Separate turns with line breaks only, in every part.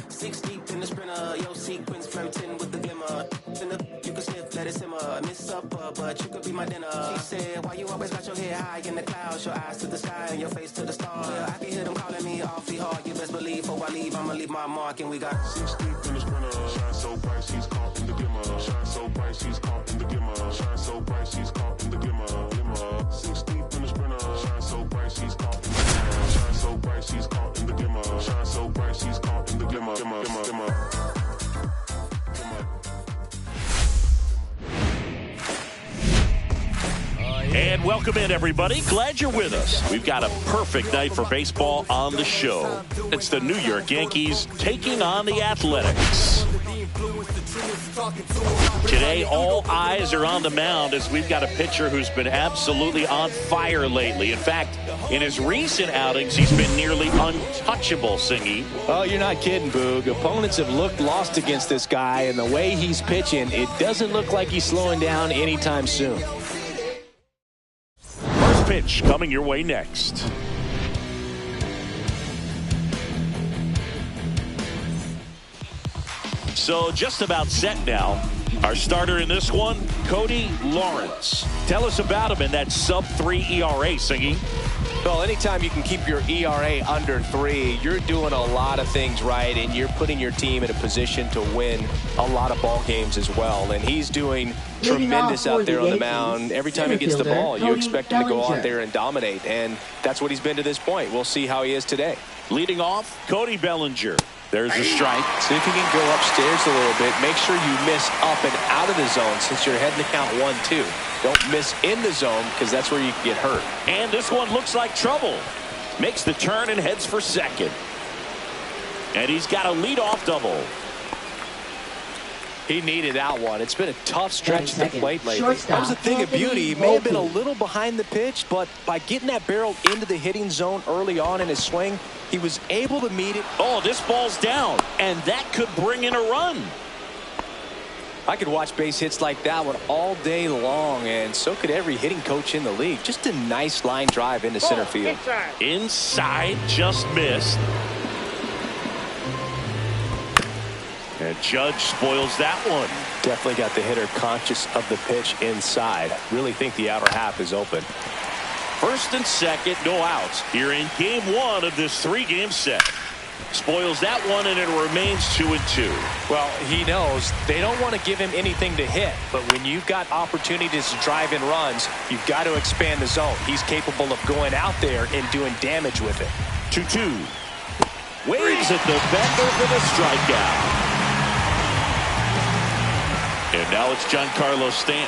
Six deep in the sprinter, yo sequence flirting with the glimmer. You can sniff, let it simmer. Miss supper, but you could be my dinner. She said, why you always got your head high in the clouds? Your eyes to the sky and your face to the stars. Well, I can hear them calling me awfully hard. You best believe before I leave, I'ma leave my mark. And we got six deep in the sprinter. Shine so bright, she's caught in the glimmer. Shine so bright, she's caught in the glimmer. Shine so bright, she's caught in the glimmer. Six deep in the sprinter. Shine so bright, she's caught in the glimmer. Shine so bright, she's caught in the glimmer. Shine so bright, she's caught in the glimmer.
And welcome in, everybody. Glad you're with us. We've got a perfect night for baseball on the show. It's the New York Yankees taking on the Athletics. Today, all eyes are on the mound as we've got a pitcher who's been absolutely on fire lately. In fact, in his recent outings, he's been nearly untouchable, Singy.
Oh, you're not kidding, Boog. Opponents have looked lost against this guy, and the way he's pitching, it doesn't look like he's slowing down anytime soon.
First pitch coming your way next. So just about set now. Our starter in this one, Cody Lawrence. Tell us about him in that sub-3 ERA, Singy.
Well, anytime you can keep your ERA under 3, you're doing a lot of things right, and you're putting your team in a position to win a lot of ball games as well. And he's doing tremendous out there on the mound. Every time he gets the ball, you expect him to go out there and dominate, and that's what he's been to this point. We'll see how he is today.
Leading off, Cody Bellinger. There's a strike.
See if you can go upstairs a little bit. Make sure you miss up and out of the zone since you're heading to count 1-2. Don't miss in the zone because that's where you can get hurt.
And this one looks like trouble. Makes the turn and heads for second. And he's got a leadoff double.
He needed that one. It's been a tough stretch at the plate lately. That was a thing of beauty. He may have been a little behind the pitch, but by getting that barrel into the hitting zone early on in his swing, he was able to meet it.
Oh, this ball's down, and that could bring in a run.
I could watch base hits like that one all day long, and so could every hitting coach in the league. Just a nice line drive into center field.
Inside, just missed. And Judge spoils that one.
Definitely got the hitter conscious of the pitch inside. Really think the outer half is open.
First and second, no outs here in game 1 of this 3-game set. Spoils that one, and it remains 2-2.
Well, he knows they don't want to give him anything to hit, but when you've got opportunities to drive in runs, you've got to expand the zone. He's capable of going out there and doing damage with it.
2-2. Waves at the bender for the strikeout. And now it's Giancarlo Stanton.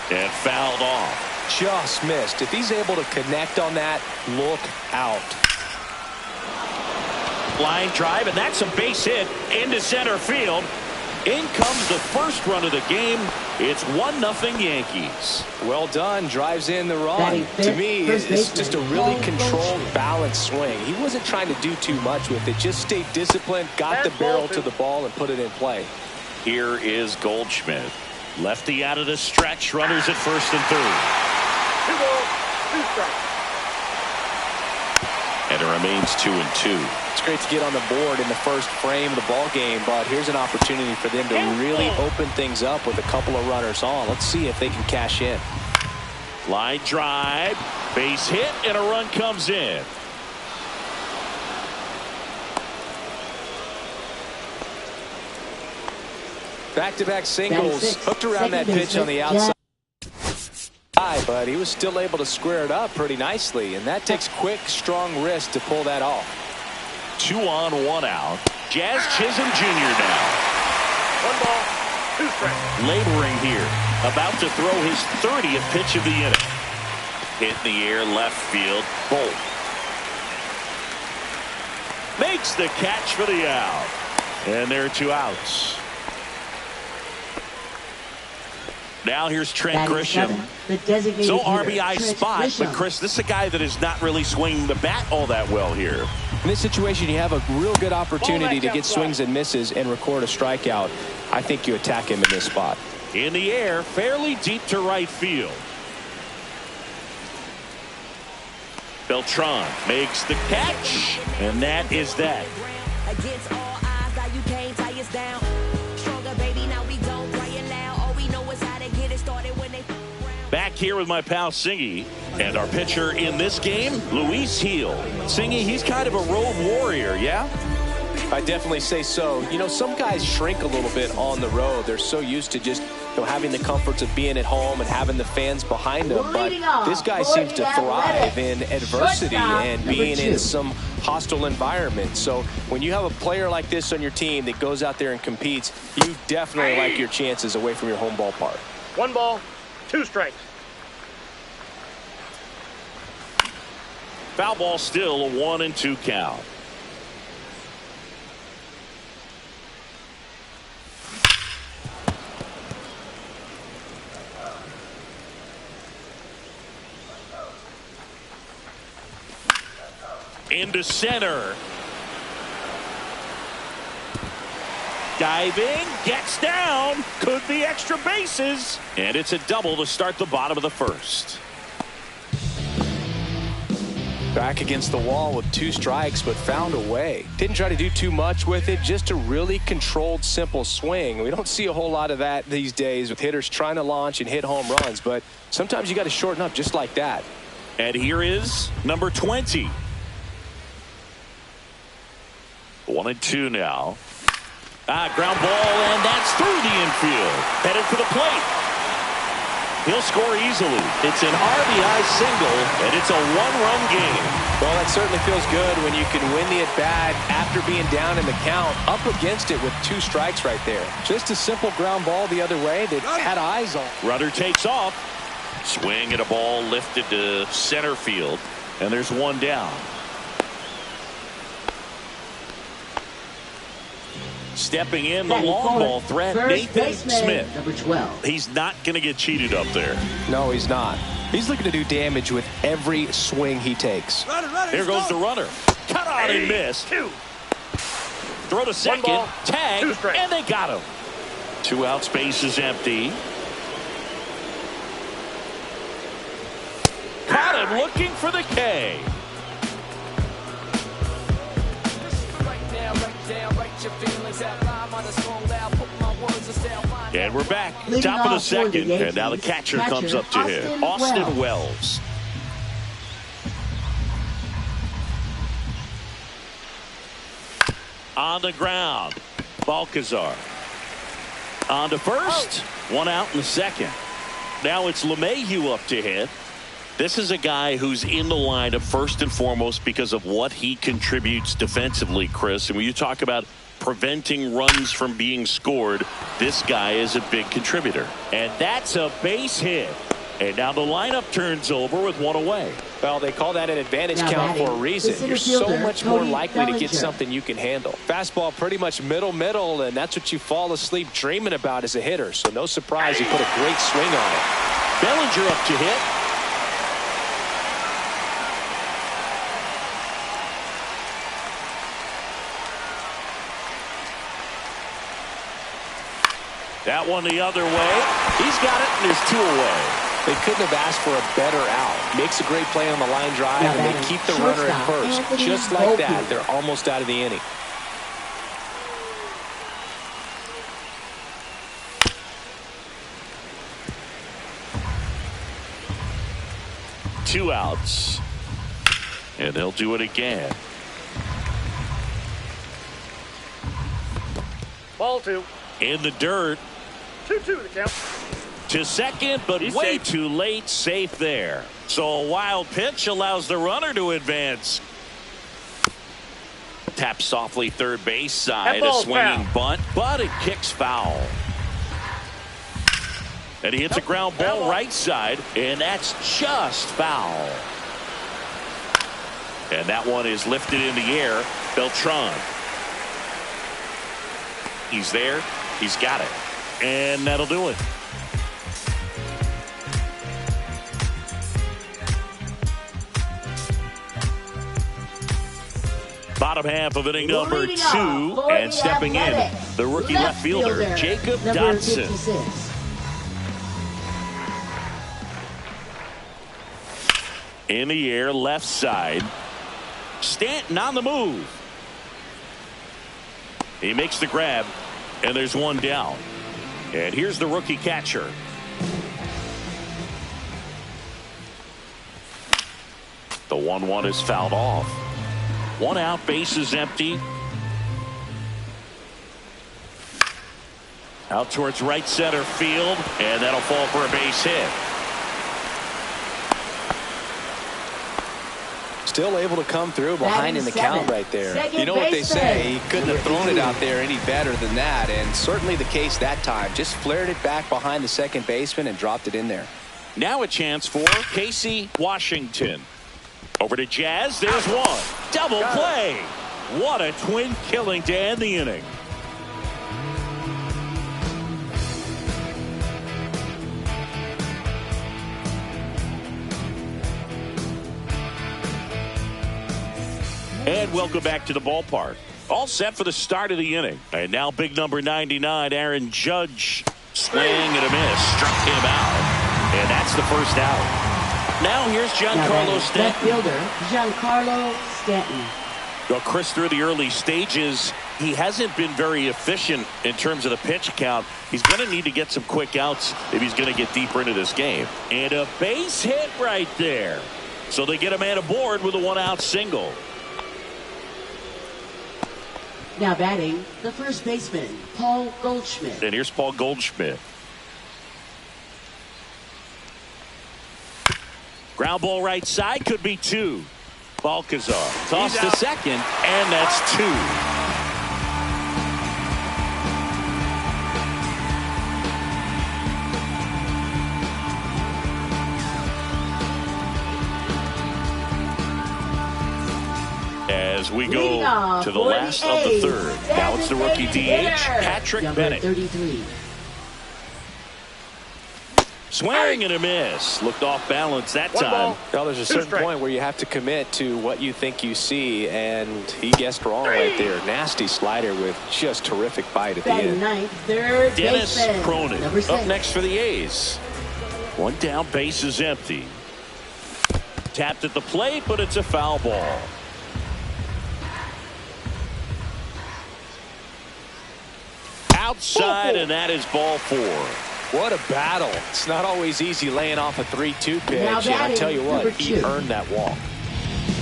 And fouled off.
Just missed. If he's able to connect on that, look out.
Line drive, and that's a base hit into center field. In comes the first run of the game. It's 1-0 Yankees.
Well done. Drives in the run. To me, it's just a really controlled, balanced swing. He wasn't trying to do too much with it. Just stayed disciplined, got the barrel to the ball, and put it in play.
Here is Goldschmidt. Lefty out of the stretch. Runners at first and third.
2 balls, 2 strikes.
And it remains 2-2.
It's great to get on the board in the first frame of the ball game, but here's an opportunity for them to really open things up with a couple of runners on. Let's see if they can cash in.
Line drive, base hit, and a run comes in.
Back-to-back singles, hooked around that pitch on the outside. But he was still able to square it up pretty nicely, and that takes quick, strong wrist to pull that off.
2 on, 1 out. Jazz Chisholm Jr. now.
1 ball, 2 strikes.
Laboring here, about to throw his 30th pitch of the inning. Hit in the air, left field, Bolt. Makes the catch for the out. And there are 2 outs. Now here's Trent Grisham. So RBI spot, but Chris, this is a guy that is not really swinging the bat all that well here.
In this situation, you have a real good opportunity to get swings and misses and record a strikeout. I think you attack him in this spot.
In the air, fairly deep to right field. Beltran makes the catch, and that is that.
Against all odds, now you can't tie us down. Stronger, baby, now we don't cry it loud. All we know is how to get it started when they
Back here with my pal Singy, and our pitcher in this game, Luis Gil. Singy, he's kind of a road warrior, yeah?
I definitely say so. You know, some guys shrink a little bit on the road. They're so used to just having the comforts of being at home and having the fans behind them. But this guy seems to thrive in adversity and being in some hostile environment. So when you have a player like this on your team that goes out there and competes, you definitely like your chances away from your home ballpark.
1 ball, 2 strikes.
Foul ball, still a 1-2 count. Into center. Diving, gets down, could be extra bases. And it's a double to start the bottom of the first.
Back against the wall with 2 strikes, but found a way. Didn't try to do too much with it, just a really controlled, simple swing. We don't see a whole lot of that these days with hitters trying to launch and hit home runs, but sometimes you got to shorten up just like that.
And here is number 20. 1-2 now. Ground ball, and that's through the infield. Headed for the plate. He'll score easily. It's an RBI single, and it's a 1-run game.
Well, that certainly feels good when you can win the at-bat after being down in the count, up against it with 2 strikes right there. Just a simple ground ball the other way that had eyes on.
Rudder takes off. Swing and a ball lifted to center field, and there's 1 down. Stepping in the long ball threat, Nathan Smith.
Number 12.
He's not going to get cheated up there.
No, he's not. He's looking to do damage with every swing he takes.
Here goes the runner. Cut out and miss.
2.
Throw to second.
Ball,
tag,
2 strikes.
and they got him. 2 out, space is empty. Caught him looking for the K. And we're back. Top of the second. And now the catcher comes up to him. Austin Wells. On the ground. Balcazar. On to first. 1 out in the second. Now it's LeMahieu up to hit. This is a guy who's in the lineup first and foremost because of what he contributes defensively, Chris. And when you talk about preventing runs from being scored, this guy is a big contributor. And that's a base hit. And now the lineup turns over with 1 away.
Well, they call that an advantage count for a reason. You're so much more likely to get something you can handle. Fastball pretty much middle, and that's what you fall asleep dreaming about as a hitter. So no surprise, he put a great swing on it.
Bellinger up to hit. That one the other way. He's got it, and there's 2 away.
They couldn't have asked for a better out. Makes a great play on the line drive, and they keep the runner at first. Just like that, they're almost out of the inning.
Two outs. And they'll do it again.
Ball 2.
In the dirt.
2-2 the count.
To second, but
He's
way
safe.
too late. Safe there. So a wild pitch allows the runner to advance. Tap softly third base side. A swinging bunt, but it kicks foul. And he hits a ground ball right side, and that's just foul. And that one is lifted in the air. Beltran. He's there. He's got it. And that'll do it. Bottom half of inning number
Leading
2,
off
and
for
stepping
the
in,
Athletics,
the rookie left fielder, Jacob
number
Dodson.
56.
In the air, left side. Stanton on the move. He makes the grab, and there's one down. And here's the rookie catcher. The 1-1 is fouled off. One out, base is empty. Out towards right center field, and that'll fall for a base hit.
Still able to come through behind in the count right there.
Second
You know what they
baseman.
say, he couldn't have thrown it out there any better than that, and certainly the case that time. Just flared it back behind the second baseman and dropped it in there.
Now a chance for Casey Washington. Over to Jazz. There's one. Double play. What a twin killing to end the inning. And welcome back to the ballpark. All set for the start of the inning. And now big number 99, Aaron Judge. Swing and a miss. Struck him out. And that's the first out. Now here's Giancarlo Stanton.
Left fielder, Giancarlo Stanton.
Well, Chris, through the early stages, he hasn't been very efficient in terms of the pitch count. He's going to need to get some quick outs if he's going to get deeper into this game. And a base hit right there. So they get a man aboard with a one-out single.
Now batting, the first baseman, Paul Goldschmidt.
And here's Paul Goldschmidt. Ground ball right side, could be 2. Balcazar tossed to second, and that's 2. As we go to the last of the third. Now it's the rookie DH, Patrick Bennett.
33.
Swing and a miss. Looked off balance that time.
Well, there's a certain point where you have to commit to what you think you see, and he guessed wrong right there. Nasty slider with just terrific bite at the end.
Ninth, third
Dennis
baseman,
Cronin
number 6.
up next for the A's. One down, base is empty. Tapped at the plate, but it's a foul ball. Outside, and that is ball 4.
What a battle. It's not always easy laying off a 3-2 pitch,
Now
and I tell you what,
number
he
2.
earned that walk.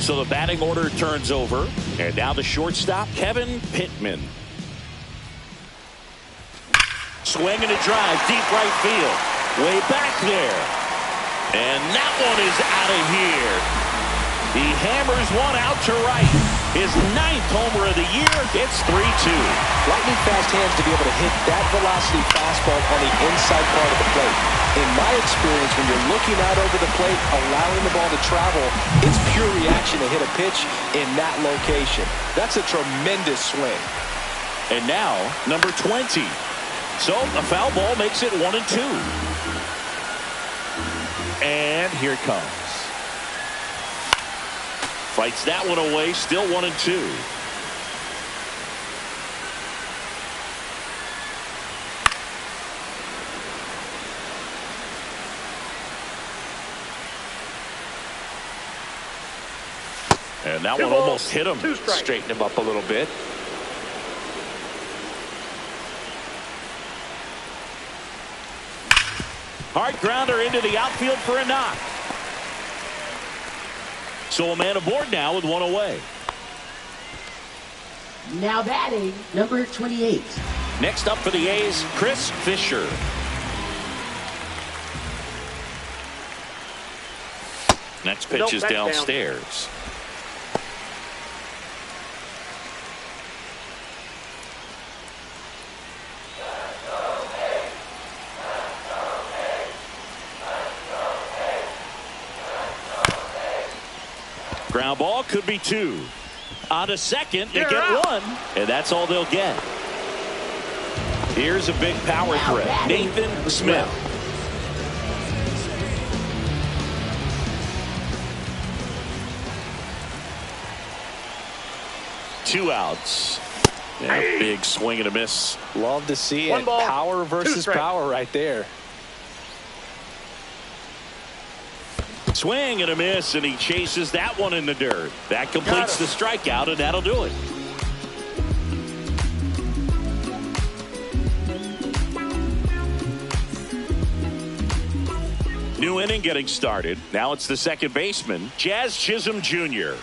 So the batting order turns over, and now the shortstop, Kevin Pittman. Swing and a drive, deep right field, way back there. And that one is out of here. He hammers one out to right. His 9th homer of the year. It's 3-2.
Lightning fast hands to be able to hit that velocity fastball on the inside part of the plate. In my experience, when you're looking out over the plate, allowing the ball to travel, it's pure reaction to hit a pitch in that location. That's a tremendous swing.
And now, number 20. So, a foul ball makes it 1-2. And here it comes. Fights that one away, still 1-2. And that one almost hit him.
Straighten him up a little bit.
Hard grounder into the outfield for a knock. So a man aboard now with one away.
Now batting, number 28.
Next up for the A's, Chris Fisher. Next pitch is downstairs. Ground ball, could be 2. On to second, they get 1, and that's all they'll get. Here's a big power threat, Nathan Smith. 2 outs. Yeah, big swing and a miss.
Love to see
One
it.
ball,
Power
2
versus
strikes.
power right there.
Swing and a miss, and he chases that one in the dirt. That completes the strikeout, and that'll do it. New inning getting started. Now it's the second baseman, Jazz Chisholm Jr.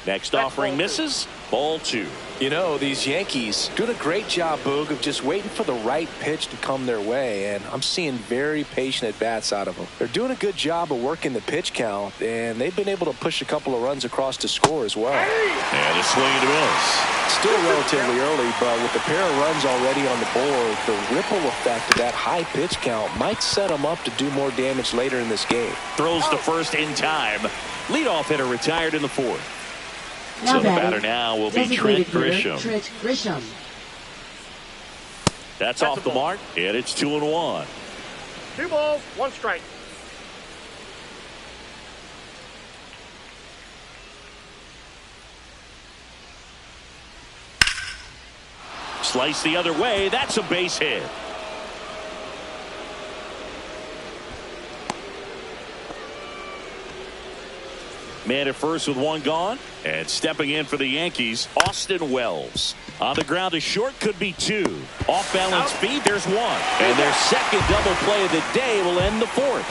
Next offering misses. Ball 2.
You know, these Yankees doing a great job, Boog, of just waiting for the right pitch to come their way, and I'm seeing very patient at-bats out of them. They're doing a good job of working the pitch count, and they've been able to push a couple of runs across to score as well.
And a swing and a miss.
Still relatively early, but with a pair of runs already on the board, the ripple effect of that high pitch count might set them up to do more damage later in this game.
Throws to first in time. Leadoff hitter retired in the 4th.
Now
So the
batting,
batter now will be
designated
Trent
hitter,
Grisham.
Trent Grisham.
That's off the mark, and it's 2-1.
2 balls, 1 strike.
Slice the other way. That's a base hit. Man at first with 1 gone. And stepping in for the Yankees, Austin Wells. On the ground to short, could be 2. Off balance speed, there's 1. And their second double play of the day will end the 4th.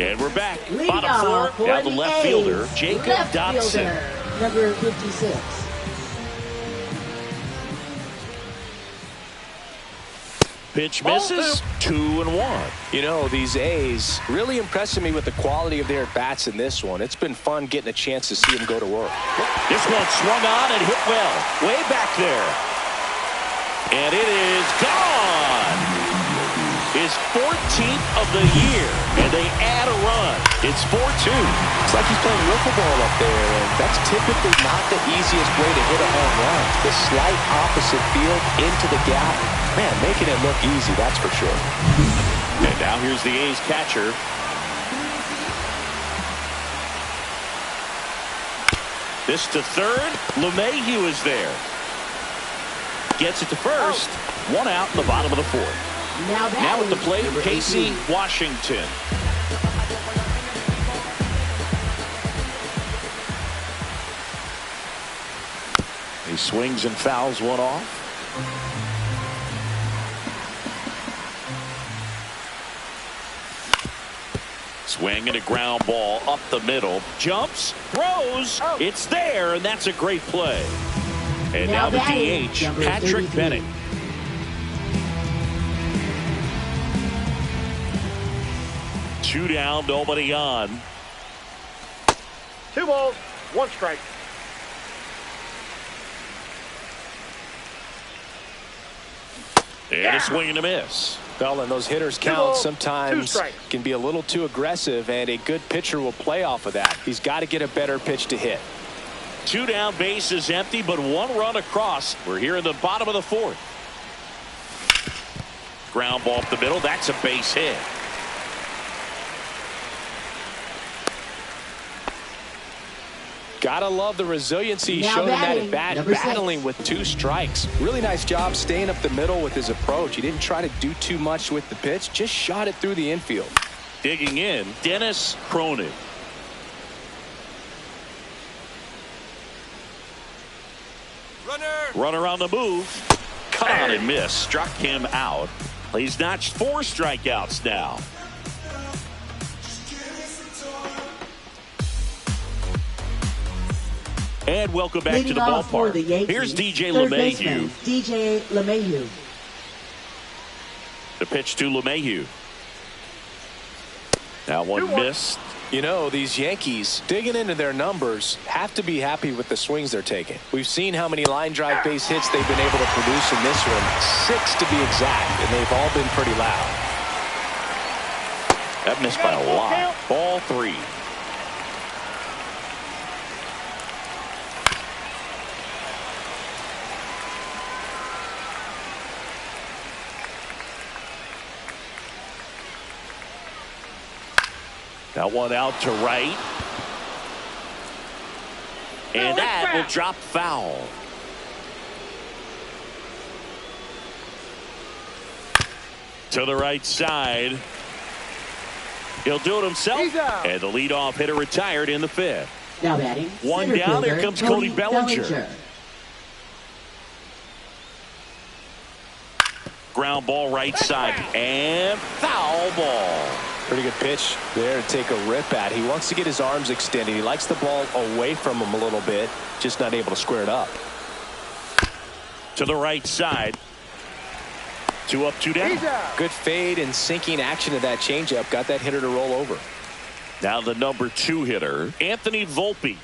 And we're back. Bottom 4, now the left fielder, Jacob Dotson.
Number 56.
Pitch misses. 2-1.
You know, these A's really impressing me with the quality of their bats in this one. It's been fun getting a chance to see them go to work.
This one swung on and hit well. Way back there. And it is gone. His 14th of the year. And they add a run. It's 4-2.
It's like he's playing wiffle ball up there, and that's typically not the easiest way to hit a home run. The slight opposite field into the gap. Man, making it look easy, that's for sure.
And now here's the A's catcher. This to third. LeMahieu is there. Gets it to first. 1 out in the bottom of the 4th. Now at the plate, Casey Washington. He swings and fouls one off. Swing and a ground ball up the middle. Jumps, throws. It's there, and that's a great play. And now the DH, Patrick Bennett. Two down, nobody on.
2 balls, 1 strike.
And a swing and a miss.
Well, and those hitters count sometimes can be a little too aggressive, and a good pitcher will play off of that. He's got to get a better pitch to hit.
2 down, base is empty, but 1 run across. We're here in the bottom of the 4th. Ground ball up the middle. That's a base hit.
Gotta love the resiliency he showed in that at bat, battling with 2 strikes. Really nice job staying up the middle with his approach. He didn't try to do too much with the pitch, just shot it through the infield.
Digging in, Dennis Cronin. Runner on the move. Caught and missed. Struck him out. He's notched 4 strikeouts now. And welcome back to the ballpark. Here's DJ LeMahieu.
DJ LeMahieu.
The pitch to LeMahieu. Now 1 missed.
You know, these Yankees, digging into their numbers, have to be happy with the swings they're taking. We've seen how many line drive base hits they've been able to produce in this one. 6 to be exact, and they've all been pretty loud.
That missed by a lot. Ball 3. That one out to right. And that will drop foul. To the right side. He'll do it himself. And the leadoff hitter retired in the 5th.
Now batting.
One down. Here comes Cody Bellinger. Ground ball right side. And foul ball.
Pretty good pitch there to take a rip at. He wants to get his arms extended. He likes the ball away from him a little bit. Just not able to square it up.
To the right side. 2 up, 2 down.
Good fade and sinking action of that changeup. Got that hitter to roll over.
Now the number 2 hitter, Anthony Volpe.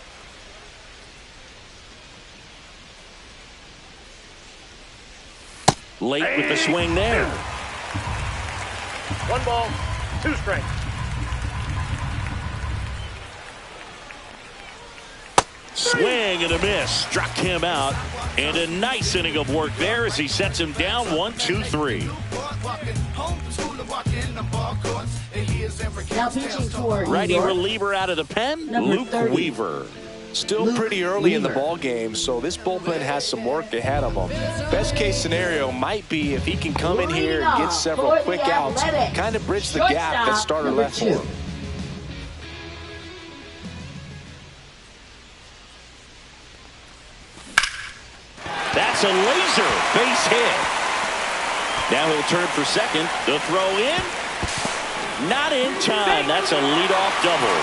Late with the swing there.
1 ball, 2 strikes.
Swing and a miss. Struck him out. And a nice inning of work there as he sets him down 1-2-3.
Now pitching for
Righty reliever out of the pen, Luke
30.
Weaver.
Still pretty early in the ball game, so this bullpen has some work ahead of them. Best case scenario might be if he can come in here and get several quick outs, kind of bridge the gap that starter left for him.
That's a laser base hit. Now he'll turn for second. The throw in. Not in time. That's a leadoff double.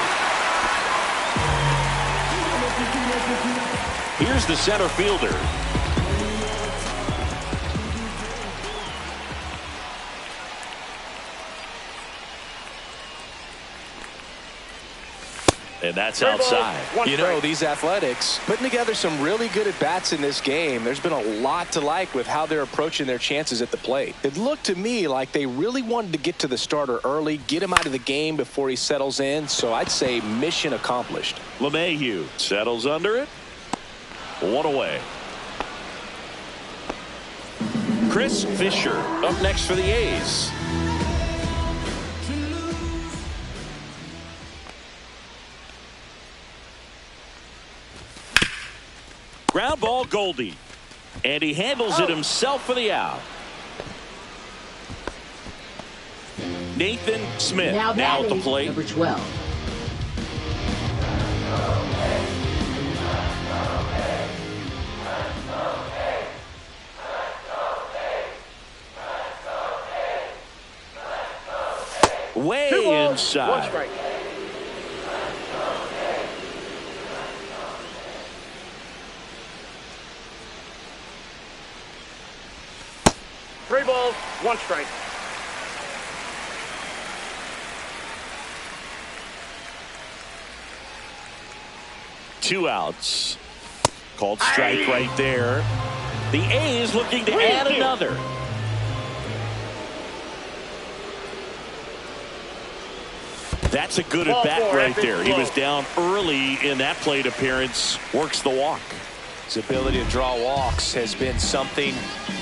Here's the center fielder. And that's outside.
You know, these Athletics putting together some really good at-bats in this game. There's been a lot to like with how they're approaching their chances at the plate. It looked to me like they really wanted to get to the starter early, get him out of the game before he settles in. So I'd say mission accomplished.
LeMahieu settles under it. 1 away. Chris Fisher up next for the A's. Ground ball, Goldie. And he handles it himself for the out. Nathan Smith now at the plate.
Number 12.
Way
2 balls,
inside.
1 strike. Three balls, 1 strike.
Two outs. Called strike right there. The A's looking to add another. That's a good at bat right there. He was down early in that plate appearance. Works the walk.
His ability to draw walks has been something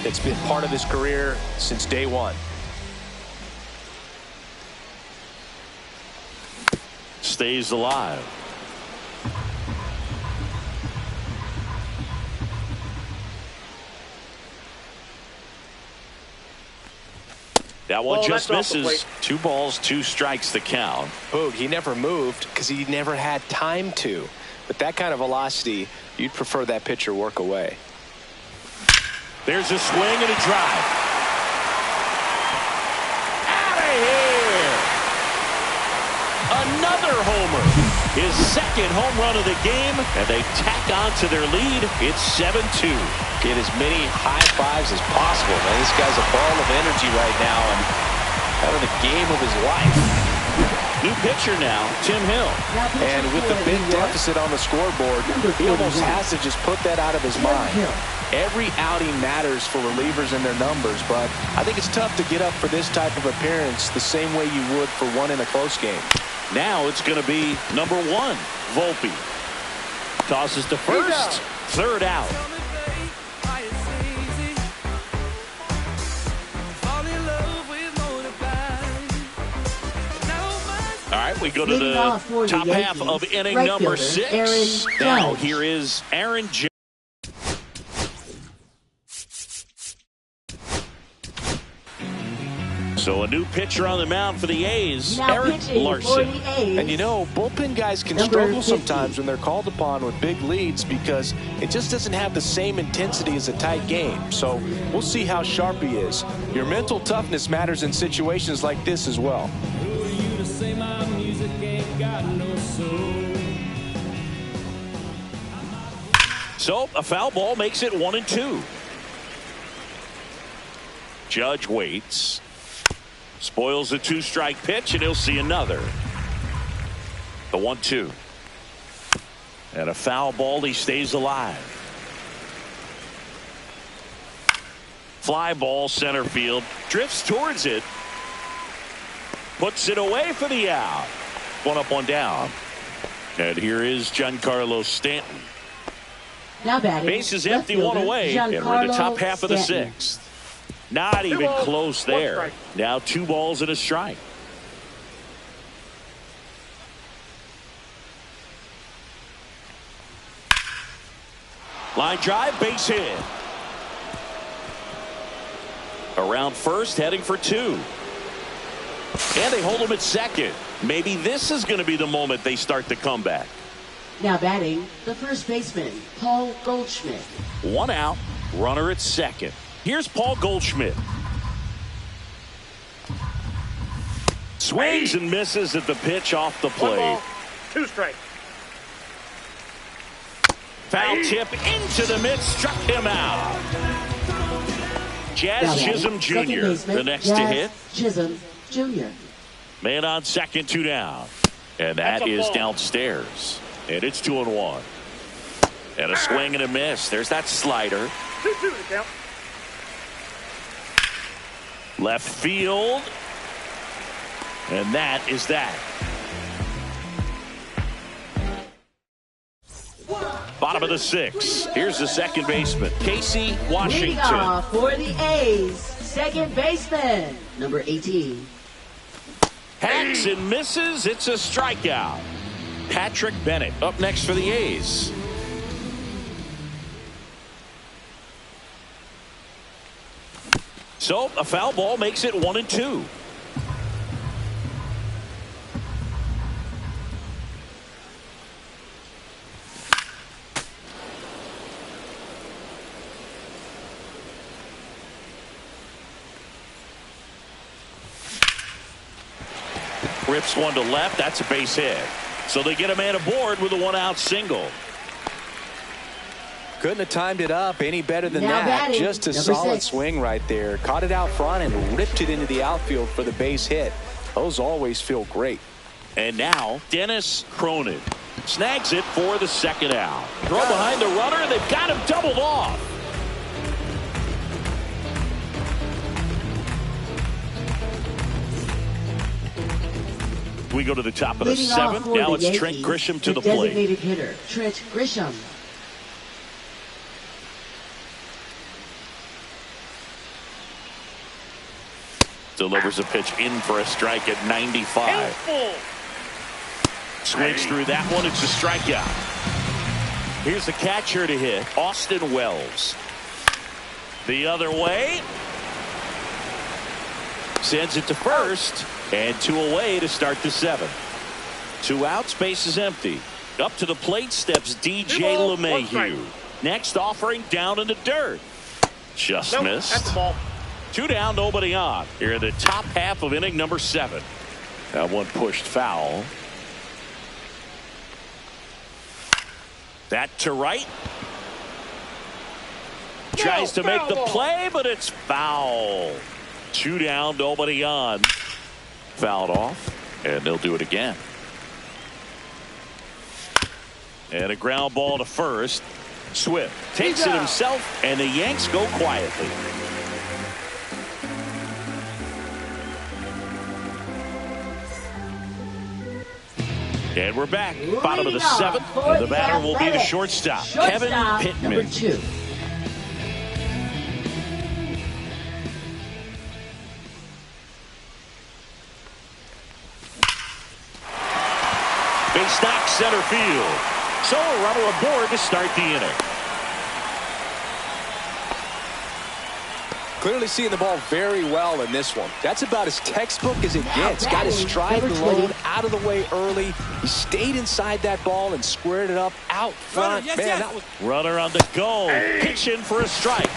that's been part of his career since day one.
Stays alive. That one just misses. 2 balls, 2 strikes the count.
Boog, he never moved because he never had time to. But that kind of velocity, you'd prefer that pitcher work away.
There's a swing and a drive. Out of here. Another homer. His second home run of the game, and they tack on to their lead. It's 7-2.
Get as many high fives as possible, man. This guy's a ball of energy right now and having the game of his life.
New pitcher now, Tim Hill.
And with the big deficit on the scoreboard, he almost has to just put that out of his mind. Every outing matters for relievers and their numbers, but I think it's tough to get up for this type of appearance the same way you would for one in a close game.
Now it's going to be number 1, Volpe. Tosses to first, third out. All right, we go to
Leading off
the
for the
top half
Yankees,
of inning
right
number
fielder,
6.
Aaron
Now,
Judge.
here is Aaron Judge. So a new pitcher on the mound for the A's,
Now
Eric
pitching for
Larson.
the A's.
And you know, bullpen guys can
Number
struggle
50.
sometimes when they're called upon with big leads because it just doesn't have the same intensity as a tight game. So we'll see how sharp he is. Your mental toughness matters in situations like this as well.
So a foul ball makes it 1-2. Judge waits. Spoils the 2-strike pitch, and he'll see another. The 1-2. And a foul ball, he stays alive. Fly ball, center field. Drifts towards it. Puts it away for the out. 1 up, 1 down. And here is Giancarlo Stanton.
Now batting.
Base is
left
empty, 1
fielder,
away, and we're in the top half of the
Stanton.
6th. Not even
balls,
close
1
there.
strike.
Now 2 balls and a strike. Line drive, base hit. Around first, heading for 2. And they hold him at second. Maybe this is going to be the moment they start the comeback.
Now batting, the first baseman, Paul Goldschmidt.
1 out, runner at second. Here's Paul Goldschmidt. Swings and misses at the pitch off the
1
plate.
ball, 2 strikes.
Foul tip into the mid, struck him out.
Now
Jazz
batting,
Chisholm
second
Jr.,
baseman,
the next to
Jazz
hit.
Chisholm Jr.
Man on second, 2 down. And that
That's a
is
ball.
downstairs. And it's 2-1. And a swing and a miss. There's that slider.
2-2 to count.
Left field. And that is that. Bottom of the 6th. Here's the second baseman, Casey
Leading
Washington.
off for the A's, second baseman, number 18.
Hacks and misses. It's a strikeout. Patrick Bennett up next for the A's. So a foul ball makes it 1-2. Rips one to left. That's a base hit. So they get a man aboard with a 1-out single.
Couldn't have timed it up any better than
Now
that.
batting,
Just a
number
solid
6.
swing right there. Caught it out front and ripped it into the outfield for the base hit. Those always feel great.
And now Dennis Cronin snags it for the second out. Throw behind the runner. They've got him doubled off. We go to the top of the
Leading off
7th.
for
Now
the
it's Trent
Yankees,
Grisham to the
designated
plate.
hitter, Trent Grisham.
Delivers a pitch in for a strike at 95.
Full.
Swings through that one. It's a strikeout. Here's the catcher to hit, Austin Wells. The other way. Sends it to first. And 2 away to start the 7th. 2 outs, base is empty. Up to the plate steps DJ
2 balls, 1 strike.
LeMahieu. Next offering down in the dirt. Just
Nope,
missed.
that's the ball.
2 down, nobody on. Here in the top half of inning number 7. That one pushed foul. That to right. Tries to make the
foul ball.
play, but it's foul. 2 down, nobody on. Fouled off, and they'll do it again. And a ground ball to first. Swift takes it himself, and the Yanks go quietly. And we're back. Bottom of the
Leading off
7th.
for
And the batter will be the
Athletics,
shortstop, Kevin Pittman.
number 2.
They stock center field. So a runner aboard to start the inning.
Clearly seeing the ball very well in this one. That's about as textbook as it gets. Got his stride load out of the way early. He stayed inside that ball and squared it up out front. Man, that was...
Runner on the go. Pitching for a strike.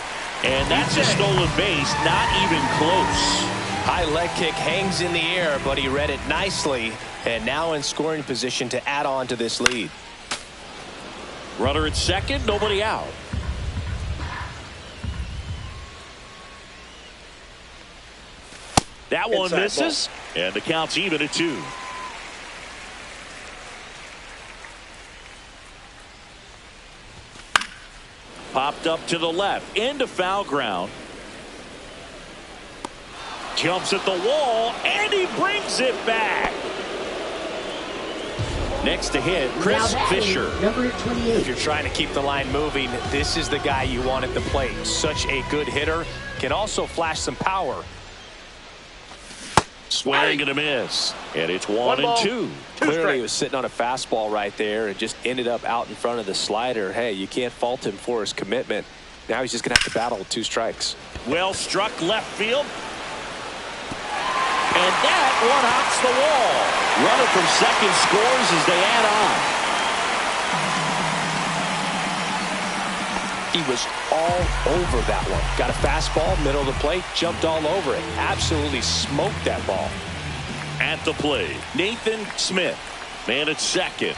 And that's a stolen base. Not even close.
High leg kick hangs in the air, but he read it nicely. And now in scoring position to add on to this lead.
Runner at second. Nobody out. That one misses, and the count's even at 2. Popped up to the left, into foul ground. Jumps at the wall, and he brings it back. Next to hit, Chris Fisher.
Number 28.
If you're trying to keep the line moving, this is the guy you want at the plate. Such a good hitter, can also flash some power.
Swing and a miss. And it's 1 and 2.
Clearly he was sitting on a fastball right there and just ended up out in front of the slider. Hey, you can't fault him for his commitment. Now he's just going to have to battle with 2 strikes.
Well struck left field. And that one hops the wall. Runner from second scores as they add on.
He was all over that one. Got a fastball, middle of the plate, jumped all over it. Absolutely smoked that ball.
At the plate, Nathan Smith. Man at second.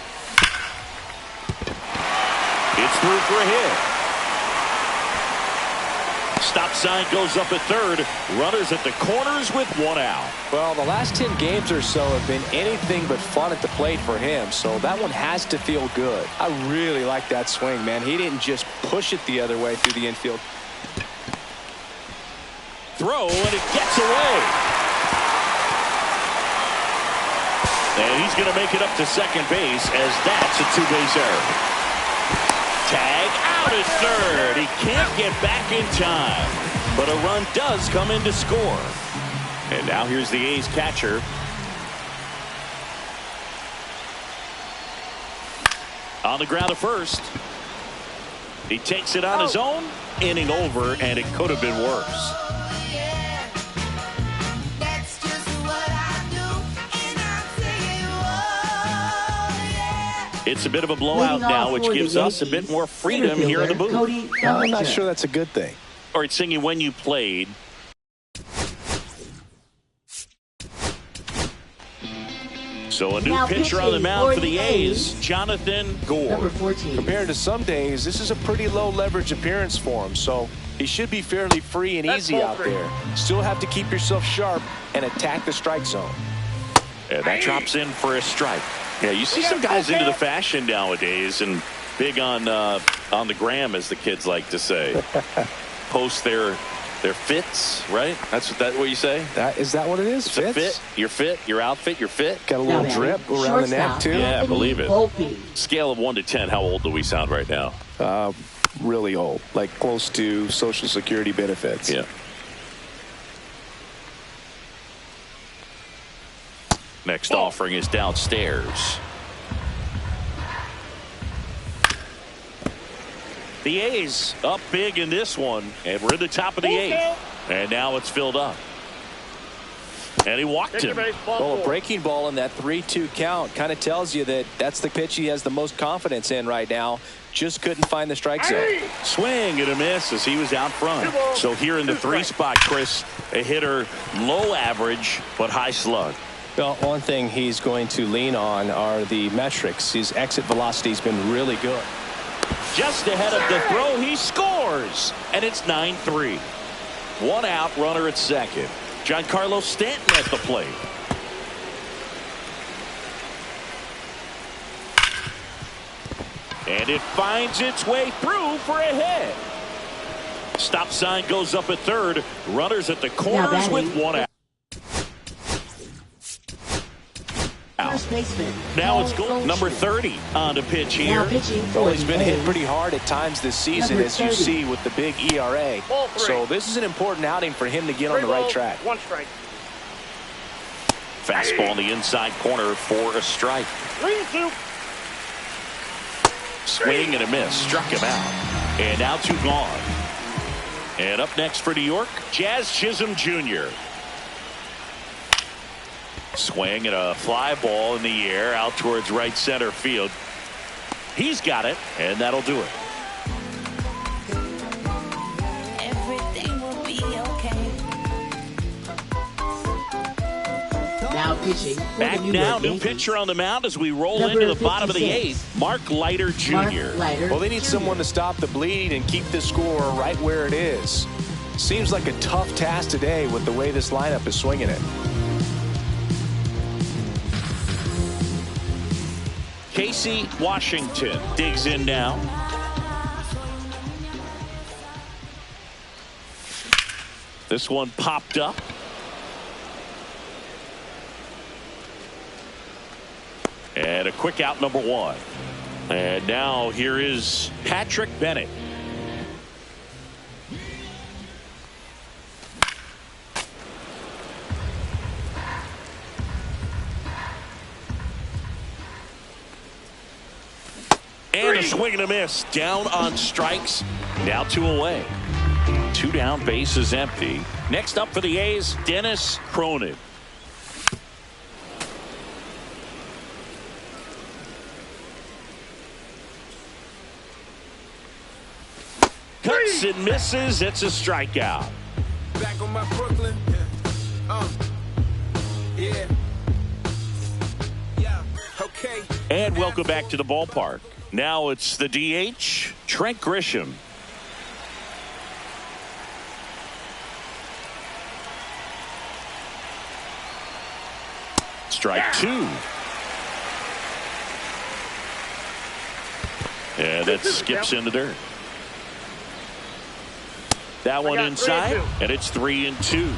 It's through for a hit. Stop sign goes up at third. Runners at the corners with 1 out.
Well, the last 10 games or so have been anything but fun at the plate for him, so that one has to feel good. I really like that swing, man. He didn't just push it the other way through the infield.
Throw, and it gets away. And he's going to make it up to second base as that's a 2-base error. Tag out at third. He can't get back in time, but a run does come in to score. And now here's the A's catcher. On the ground at first. He takes it on his own. Inning over, and it could have been worse. It's a bit of a blowout now, which gives us a bit more freedom here in the booth.
I'm not sure that's a good thing.
All right, singing When You Played. So a new pitcher on the mound for the A's, Jonathan Gore.
Number 14.
Compared to some days, this is a pretty low leverage appearance for him, so he should be fairly free and easy out there. Still have to keep yourself sharp and attack the strike zone.
And that drops in for a strike. Yeah, you see some guys into the fashion nowadays and big on the gram, as the kids like to say. Post their fits, right? That's what you say?
Is that what it is?
It's a fit. Your fit, your outfit, your fit.
Got a little drip around the neck, too.
Yeah, believe it. Scale of 1 to 10, how old do we sound right now?
Really old, like close to Social Security benefits.
Yeah. Next offering is downstairs. The A's up big in this one, and we're in the top of the 8th. And now it's filled up. And he walked him.
Well, a breaking ball in that 3-2 count kind of tells you that that's the pitch he has the most confidence in right now. Just couldn't find the strike zone.
Swing and a miss as he was out front. So here in the 3 spot, Chris, a hitter low average but high slug.
Well, one thing he's going to lean on are the metrics. His exit velocity has been really good.
Just ahead of the throw, he scores, and it's 9-3. 1 out, runner at second. Giancarlo Stanton at the plate. And it finds its way through for a hit. Stop sign goes up at third. Runners at the corners with 1 out. Now it's goal number 30 on the pitch here.
Well, he's been hit pretty hard at times this season, as you see with the big ERA. So this is an important outing for him to get on the right track.
1 strike.
Fastball in the inside corner for a strike.
3-2.
Swing and a miss. Struck him out. And now 2 gone. And up next for New York, Jazz Chisholm Jr. Swing and a fly ball in the air out towards right center field. He's got it, and that'll do it.
Everything will be okay.
Now pitching. for
Back
the New
now,
York
new
Yankees.
pitcher on the mound as we roll
Number
into the bottom of the
56.
8th. Mark Leiter Jr.
Mark Leiter
Well, they need
Jr.
someone to stop the bleed and keep the score right where it is. Seems like a tough task today with the way this lineup is swinging it.
Casey Washington digs in now. This one popped up. And a quick out, number 1. And now here is Patrick Bennett. And a swing and a miss. Down on strikes. Now 2 away. 2 down, base is empty. Next up for the A's, Dennis Cronin. Cuts and misses. It's a strikeout.
Back on my Brooklyn. Yeah. Yeah. Okay.
And welcome back to the ballpark. Now it's the DH, Trent Grisham. Strike 2. And that skips in the dirt. That one inside, and it's 3-2.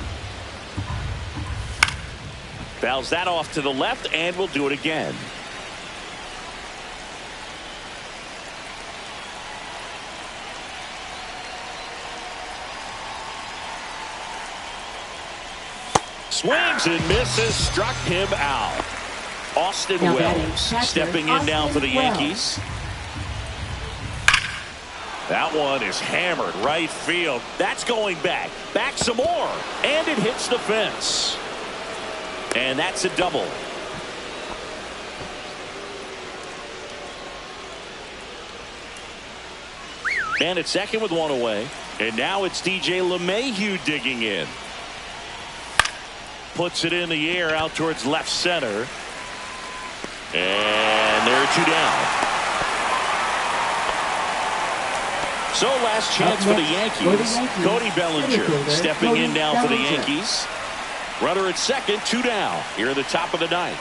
Fouls that off to the left, and we'll do it again. Swings and misses, struck him out. Austin
Now
Wells
batting, catcher,
stepping in now for the
Austin Wells.
Yankees. That one is hammered right field. That's going back some more, and it hits the fence. And that's a double. And at second with 1 away. And now it's DJ LeMahieu digging in. Puts it in the air out towards left center. And there are 2 down. So last chance for the Yankees. Cody Bellinger stepping in now for the Yankees. Runner at second, 2 down here at the top of the 9th.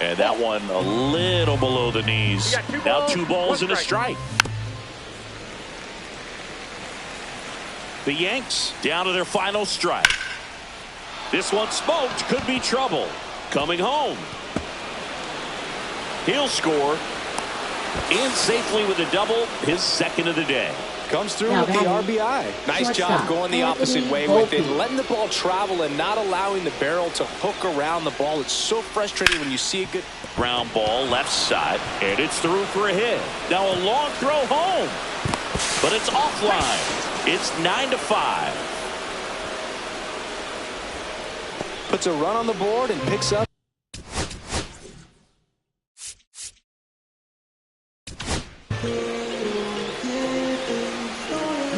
And that one a little below the knees. Now 2 balls and a strike. The Yanks down to their final strike. This one smoked, could be trouble. Coming home. He'll score. In safely with a double, his 2nd of the day.
Comes through
Now
with the
batting,
RBI. Nice job
shortstop,
going the opposite
Anthony
way with it.
Volpe.
Letting the ball travel and not allowing the barrel to hook around the ball. It's so frustrating when you see a good
Ground ball left side, and it's through for a hit. Now a long throw home, but it's offline. It's 9-5.
puts a run on the board and picks up.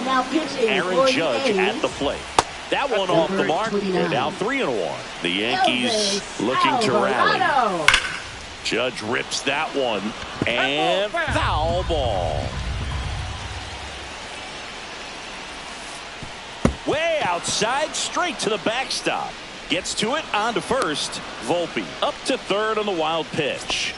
Now pitching
Aaron
for the
Judge
A's.
at the plate. That one off the
Number
mark.
29.
Now 3-1. The Yankees
Elvis
looking to rally.
Alvarado.
Judge rips that one. And foul ball. Way outside, straight to the backstop. Gets to it, on to first. Volpe up to third on the wild pitch.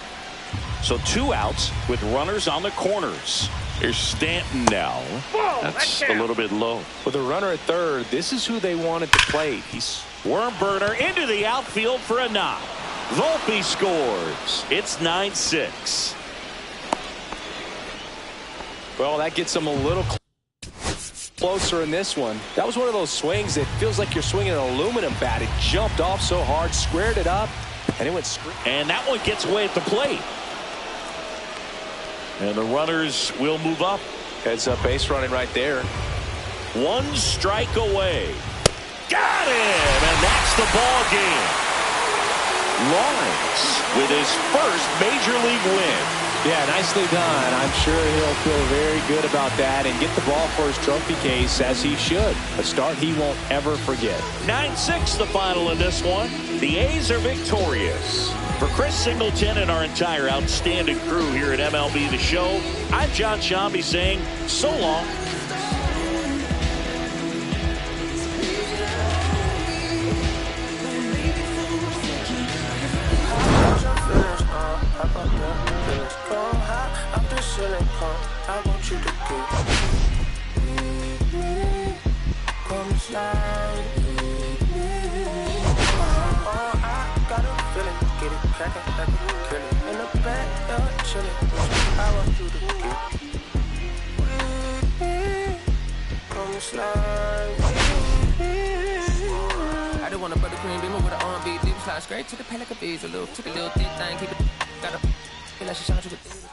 So 2 outs with runners on the corners. Here's Stanton now. That's a little bit low.
With a runner at third, this is who they wanted to play. He's
Worm burner into the outfield for a knock. Volpe scores. It's 9-6.
well, that gets him a little closer in this one. That was one of those swings that feels like you're swinging an aluminum bat. It jumped off so hard, squared it up, and it went straight.
And that one gets away at the plate. And the runners will move up.
Heads up base running right there.
One strike away. Got him! And that's the ball game. Lawrence with his first major league win.
Yeah, nicely done. I'm sure he'll feel very good about that and get the ball for his trophy case, as he should. A start he won't ever forget.
9-6 the final in this one. The A's are victorious. For Chris Singleton and our entire outstanding crew here at MLB The Show, I'm John Shambi saying so long.
I want you to get with me. Come slide with me. Oh, I got a feeling. Get it crackin' like a killer. In the back, chillin'. I want you to get with me. Come slide with me. I just want a buttercream beamer with an R&B deep slide straight to the pelican bees. Took a little thick thing, keep it. Gotta feel like she shot you with.